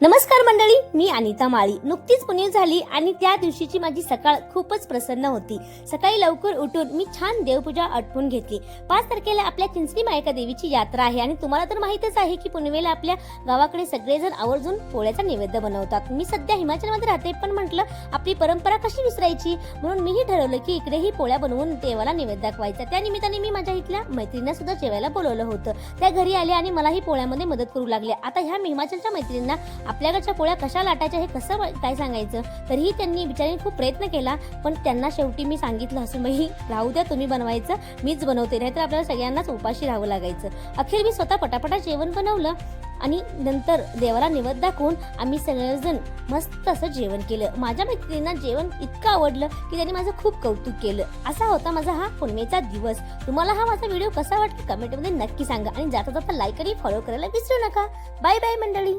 नमस्कार मंडळी, मी अनिता माळी. नुकतीच पुणे झाली आणि त्या दिवशीची माझी सकाळ खूपच प्रसन्न होती. सकाळी लवकर उठून मी छान देवपूजा आटपून घेतली. 5 तारखेला आपल्या चिंचणी मायका देवीची यात्रा आहे आणि तुम्हाला तर माहितच आहे की पुनवेला आपल्या गावाकडे सगळेजण आवर्जून पोळ्याचा नैवेद्य बनवतात. मी सध्या हिमाचलमध्ये राहते, पण म्हटलं आपली परंपरा कशी विसरायची, म्हणून मीही ठरवलं की इकडेही पोळ्या बनवून देवाला नैवेद्य दाखवायचा. त्या निमित्ताने मी माझ्या इथल्या मैत्रिणींना सुद्धा जेवायला बोलवलं होतं. त्या घरी आल्या आणि मलाही पोळ्यामध्ये मदत करू लागल्या. आता ह्या हिमाचलच्या मैत्रिणींना आपल्याकडच्या पोळ्या कशा लाटायच्या हे कसं काय सांगायचं, तरीही त्यांनी बिचारीने खूप प्रयत्न केला, पण त्यांना शेवटी मी सांगितलं हसूनही, राहू द्या, तुम्ही बनवायचं, मीच बनवते, नाहीतर आपल्याला सगळ्यांनाच उपाशी राहावं लागायचं. अखेर मी स्वतः पटापटा जेवण बनवलं आणि नंतर देवाला नैवेद्य दाखवून आम्ही सगळेजण मस्त असं जेवण केलं. माझ्या मैत्रिणींना जेवण इतकं आवडलं की त्यांनी माझं खूप कौतुक केलं. असा होता माझा हा पुनवेचा दिवस. तुम्हाला हा माझा व्हिडिओ कसा वाटला कमेंटमध्ये नक्की सांगा आणि जाता जाता लाईक आणि फॉलो करायला विसरू नका. बाय बाय मंडळी.